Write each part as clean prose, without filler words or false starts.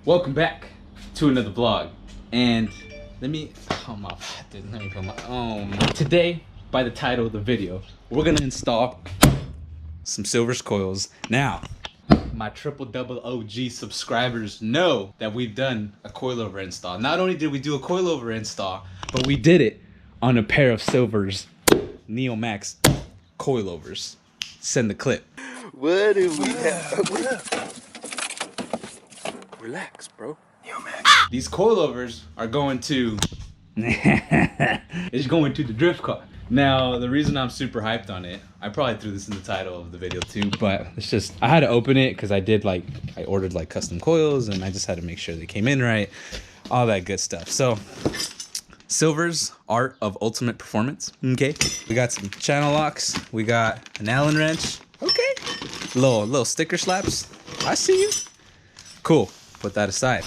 Welcome back to another vlog, and let me put my today, by the title of the video, we're gonna install some Silvers coils. Now, my triple-double OG subscribers know that we've done a coilover install. Not only did we do a coilover install, but we did it on a pair of Silvers NeoMax coilovers. Send the clip. What do we have? Relax, bro. These coilovers are going to it's going to the drift car. Now, the reason I'm super hyped on it, I probably threw this in the title of the video too, but it's just, I had to open it because I ordered like custom coils, and I just had to make sure they came in right, all that good stuff. So, Silvers Art of Ultimate Performance. Okay, we got some channel locks, we got an Allen wrench. Okay, little sticker slaps. I see you. Cool. Put that aside.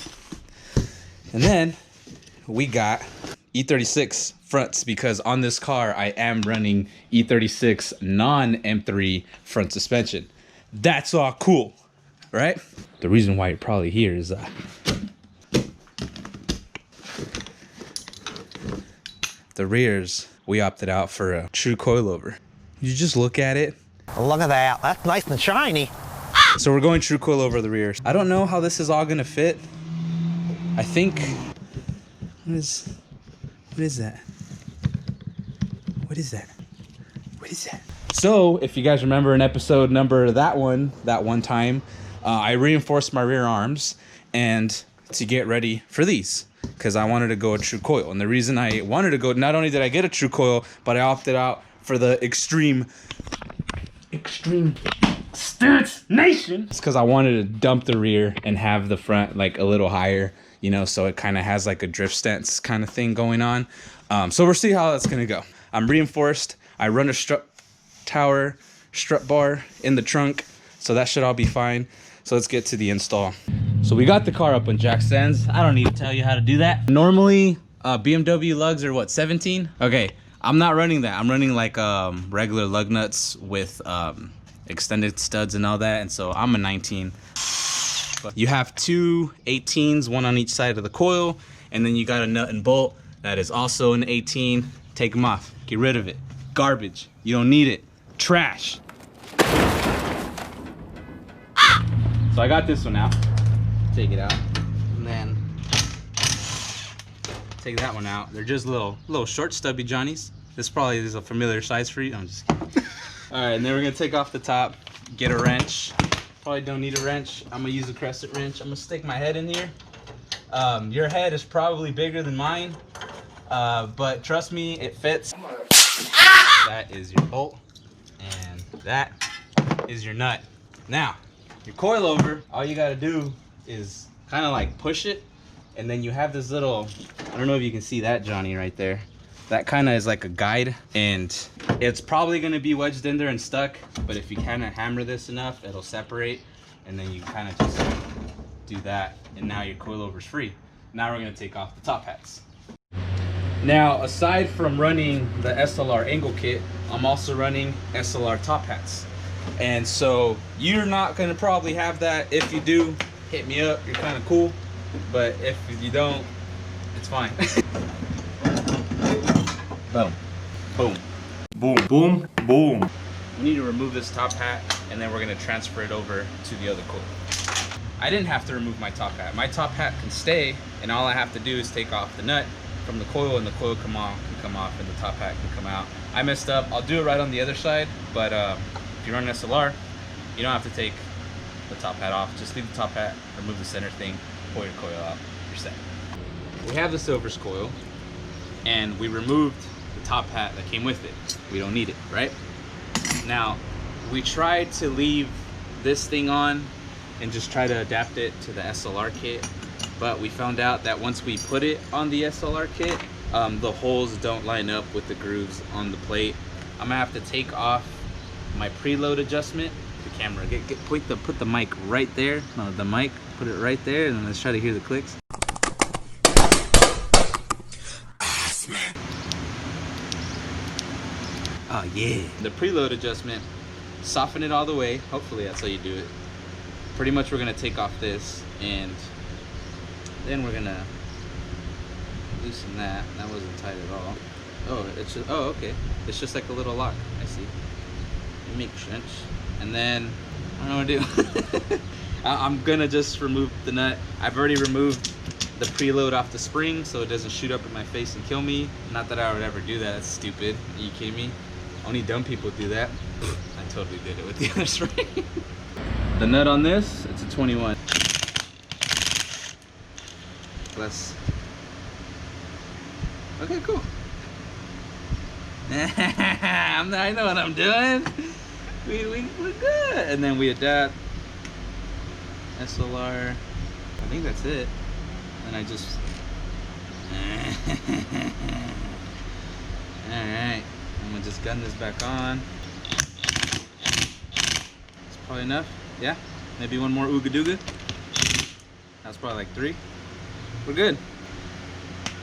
And then we got E36 fronts, because on this car I am running E36 non-M3 front suspension. That's all cool, right? The reason why you're probably here is the rears, we opted out for a true coilover. You just look at it. Look at that. That's nice and shiny. So we're going true coilover the rears. I don't know how this is all gonna fit. I think, what is that? What is that? What is that? So if you guys remember in episode number that one time, I reinforced my rear arms and to get ready for these, because I wanted to go a true coil. And the reason I wanted to go, not only did I get a true coil, but I opted out for the extreme stance nation. It's because I wanted to dump the rear and have the front like a little higher, you know, so it kind of has like a drift stance kind of thing going on. So we'll see how that's gonna go. I'm reinforced. I run a strut bar in the trunk, so that should all be fine. So let's get to the install. So we got the car up on jack stands. I don't need to tell you how to do that. Normally, BMW lugs are what, 17? Okay, I'm not running that. I'm running like regular lug nuts with extended studs and all that, and so I'm a 19. But you have two 18s, one on each side of the coil, and then you got a nut and bolt that is also an 18. Take them off, get rid of it. Garbage, you don't need it. Trash. So I got this one out. Take it out, and then take that one out. They're just little short stubby johnnies. This probably is a familiar size for you. I'm just kidding. All right, and then we're gonna take off the top, get a wrench. Probably don't need a wrench. I'm gonna use a crescent wrench. I'm gonna stick my head in here. Your head is probably bigger than mine, but trust me, it fits. That is your bolt, and that is your nut. Now, your coilover, all you gotta do is kind of like push it, and then you have this little, I don't know if you can see that Johnny right there. That kind of is like a guide, and it's probably going to be wedged in there and stuck, but if you kind of hammer this enough, it'll separate, and then you kind of just do that, and now your coilover's free. Now we're going to take off the top hats. Now, aside from running the SLR angle kit, I'm also running SLR top hats. And so you're not going to probably have that. If you do, hit me up. You're kind of cool. But if you don't, it's fine. Boom. Boom. Boom, boom, boom. We need to remove this top hat, and then we're going to transfer it over to the other coil. I didn't have to remove my top hat. My top hat can stay, and all I have to do is take off the nut from the coil, and the coil can come off, and the top hat can come out. I messed up. I'll do it right on the other side, but if you run an SLR, you don't have to take the top hat off. Just leave the top hat, remove the center thing, pull your coil out, you're set. We have the Silvers coil, and we removed the top hat that came with it. We don't need it, right? Now, we tried to leave this thing on and just try to adapt it to the SLR kit, but we found out that once we put it on the SLR kit, the holes don't line up with the grooves on the plate. I'm gonna have to take off my preload adjustment. The camera, put the mic right there. No, the mic, put it right there, and then let's try to hear the clicks. Oh yeah. The preload adjustment, soften it all the way. Hopefully that's how you do it. pretty much we're gonna take off this, and then we're gonna loosen that. That wasn't tight at all. Oh, it's just, oh, okay. It's just like a little lock. I see. It makes sense. And then I don't know what to do. I'm gonna just remove the nut. I've already removed the preload off the spring so it doesn't shoot up in my face and kill me. Not that I would ever do that. That's stupid. Are you kidding me? Only dumb people do that. I totally did it with the other spring. The nut on this, it's a 21. Let's. Okay, cool. I know what I'm doing. We're good. And then we adapt SLR. I think that's it. And I just. Alright. I'm gonna just gun this back on. It's probably enough. Yeah. Maybe one more ooga dooga. That's probably like 3. We're good.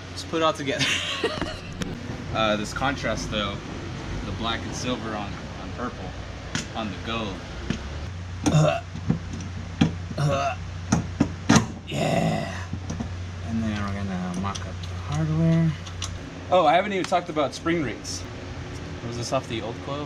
Let's put it all together. This contrast though, the black and silver on purple, on the gold. Yeah. And then we're gonna mock up the hardware. Oh, I haven't even talked about spring rates. Was this off the old coil?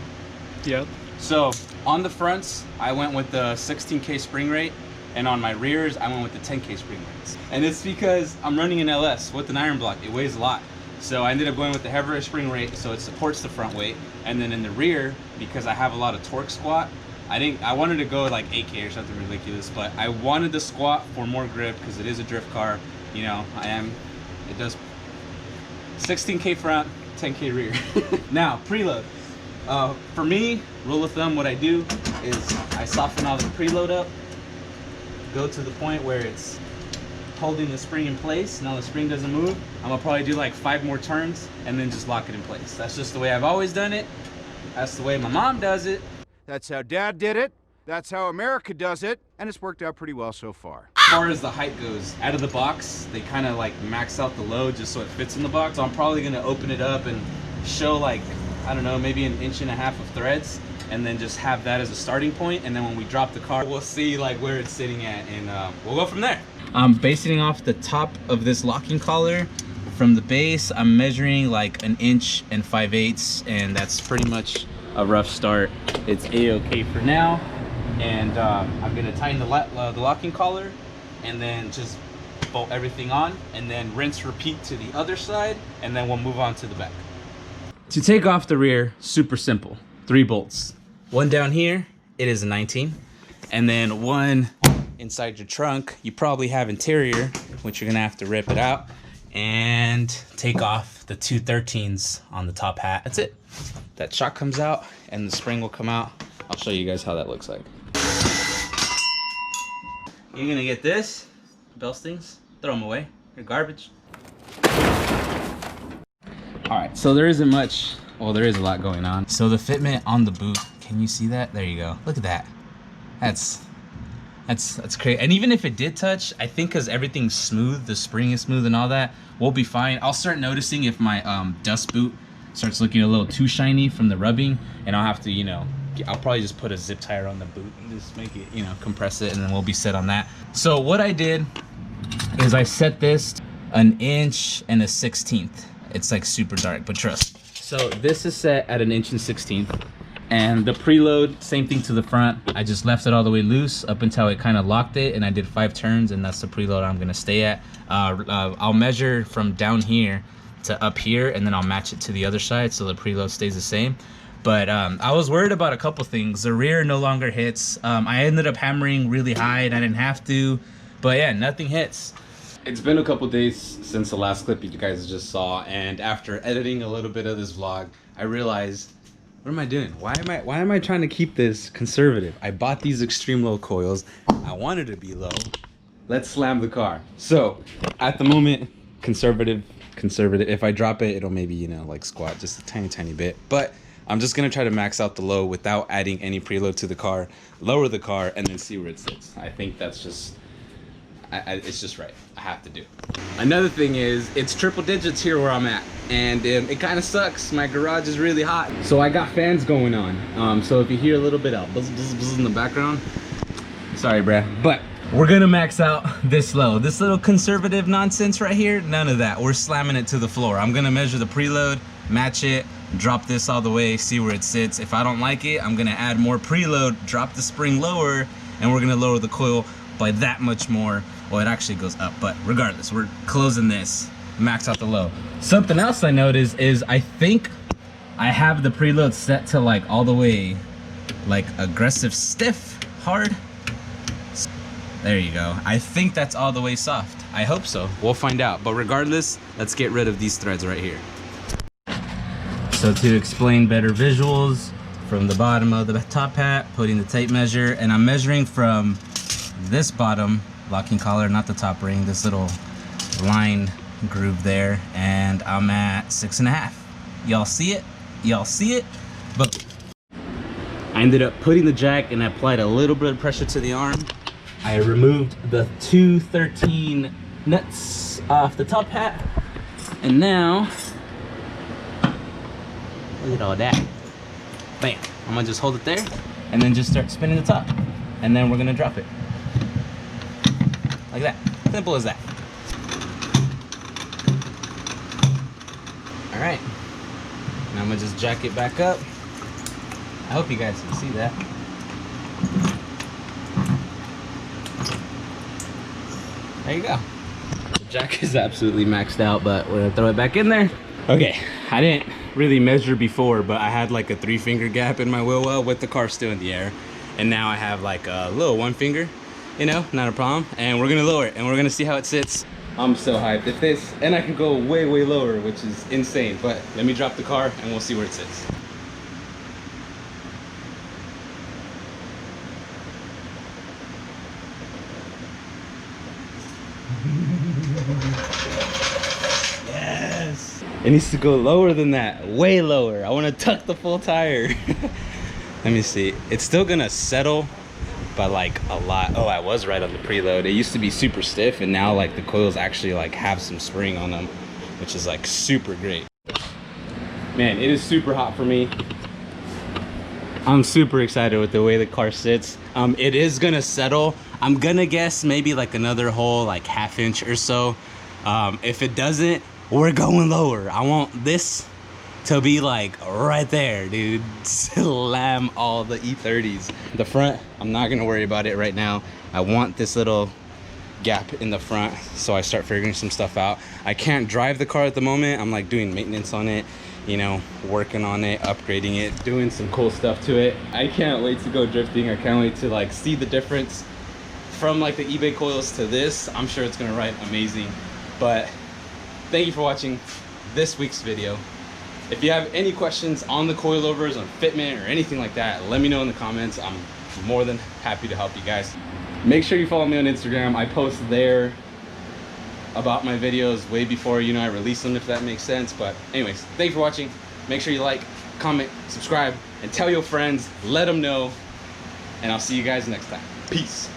Yep. So on the fronts, I went with the 16K spring rate, and on my rears, I went with the 10K spring rates. And it's because I'm running an LS with an iron block. It weighs a lot. So I ended up going with the heavier spring rate, so it supports the front weight. And then in the rear, because I have a lot of torque squat, I wanted to go like 8K or something ridiculous, but I wanted the squat for more grip because it is a drift car. You know, it does 16K front, 10K rear. Now, preload. For me, rule of thumb, what I do is I soften all the preload up, go to the point where it's holding the spring in place. Now the spring doesn't move. I'm gonna probably do like 5 more turns and then just lock it in place. That's just the way I've always done it. That's the way my mom does it. That's how Dad did it. That's how America does it. And it's worked out pretty well so far. As far as the height goes, out of the box, they kind of like max out the load just so it fits in the box. So I'm probably gonna open it up and show like, I don't know, maybe 1.5 inches of threads, and then just have that as a starting point. And then when we drop the car, we'll see like where it's sitting at, and we'll go from there. I'm basing off the top of this locking collar. From the base, I'm measuring like 1 inch and 5/8, and that's pretty much a rough start. It's a-okay for now, and I'm gonna tighten the locking collar, and then just bolt everything on, and then rinse, repeat to the other side, and then we'll move on to the back. To take off the rear, super simple. 3 bolts. One down here, it is a 19, and then one inside your trunk. You probably have interior, which you're gonna have to rip it out and take off the 2 13s on the top hat. That's it. That shock comes out and the spring will come out. I'll show you guys how that looks like. You're gonna get this, bell stings, throw them away. They're garbage. All right, so there isn't much, well, there is a lot going on. So the fitment on the boot, can you see that? There you go. Look at that. That's crazy. And even if it did touch, I think because everything's smooth, the spring is smooth and all that, we'll be fine. I'll start noticing if my dust boot starts looking a little too shiny from the rubbing, and I'll have to, you know, I'll probably just put a zip tire on the boot and just make it, you know, compress it, and then we'll be set on that. So what I did is I set this 1 inch and a 1/16. It's like super dark, but trust. So this is set at 1 inch and 1/16. And the preload, same thing to the front. I just left it all the way loose up until it kind of locked it, and I did 5 turns, and that's the preload I'm gonna stay at. I'll measure from down here to up here, and then I'll match it to the other side so the preload stays the same. But I was worried about a couple things. The rear no longer hits. I ended up hammering really high, and I didn't have to. But yeah, nothing hits. It's been a couple days since the last clip you guys just saw, and after editing a little bit of this vlog, I realized, what am I doing? Why am I trying to keep this conservative? I bought these extreme low coils. I wanted to be low. Let's slam the car. So at the moment, conservative. If I drop it, it'll maybe, you know, like squat just a tiny bit. But I'm just gonna try to max out the low without adding any preload to the car, lower the car, and then see where it sits. I think that's just, it's just right. I have to do it. Another thing is, it's triple digits here where I'm at, and it kind of sucks. My garage is really hot, so I got fans going on. So if you hear a little bit of buzz in the background, Sorry, bruh. But we're gonna max out this low. This little conservative nonsense right here, none of that. We're slamming it to the floor. I'm gonna measure the preload, match it, drop this all the way, see where it sits. If I don't like it, I'm gonna add more preload, drop the spring lower, and we're gonna lower the coil by that much more. Well, it actually goes up, but regardless, we're closing this, max out the low. Something else I noticed is I think I have the preload set to like all the way, like aggressive stiff, hard. There you go. I think that's all the way soft. I hope so. We'll find out. But regardless, let's get rid of these threads right here. So to explain better visuals, from the bottom of the top hat, putting the tape measure, and I'm measuring from this bottom locking collar, not the top ring, this little line groove there, and I'm at 6.5. Y'all see it? Y'all see it? But I ended up putting the jack and I applied a little bit of pressure to the arm. I removed the 213 nuts off the top hat, and now look at all that. Bam. I'm gonna just hold it there and then just start spinning the top, and then we're gonna drop it like that. Simple as that. All right, now I'm gonna just jack it back up. I hope you guys can see that. There you go. The jack is absolutely maxed out, but we're gonna throw it back in there. Okay, I didn't really measure before, but I had like a 3-finger gap in my wheel well with the car still in the air. And now I have like a little 1 finger, you know, not a problem. And we're gonna lower it and we're gonna see how it sits. I'm so hyped. If this, and I can go way, way lower, which is insane. But let me drop the car and we'll see where it sits. Yes! It needs to go lower than that, way lower. I want to tuck the full tire. Let me see. It's still gonna settle, but like a lot. Oh, I was right on the preload. It used to be super stiff, and now like the coils actually like have some spring on them, which is like super great. Man, it is super hot for me. I'm super excited with the way the car sits. It is gonna settle. I'm gonna guess maybe like another whole like 1/2 inch or so. If it doesn't, we're going lower. I want this to be like right there, dude. Slam all the E30s. The front, I'm not gonna worry about it right now. I want this little gap in the front, so I start figuring some stuff out. I can't drive the car at the moment. I'm like doing maintenance on it, you know, working on it, upgrading it, doing some cool stuff to it. I can't wait to go drifting. I can't wait to like see the difference from like the eBay coils to this. I'm sure it's gonna ride amazing. But thank you for watching this week's video. If you have any questions on the coilovers, on fitment or anything like that, let me know in the comments. I'm more than happy to help you guys. Make sure you follow me on Instagram. I post there about my videos way before, you know, I release them, if that makes sense. But anyways, thank you for watching. Make sure you like, comment, subscribe, and tell your friends. Let them know. And I'll see you guys next time. Peace.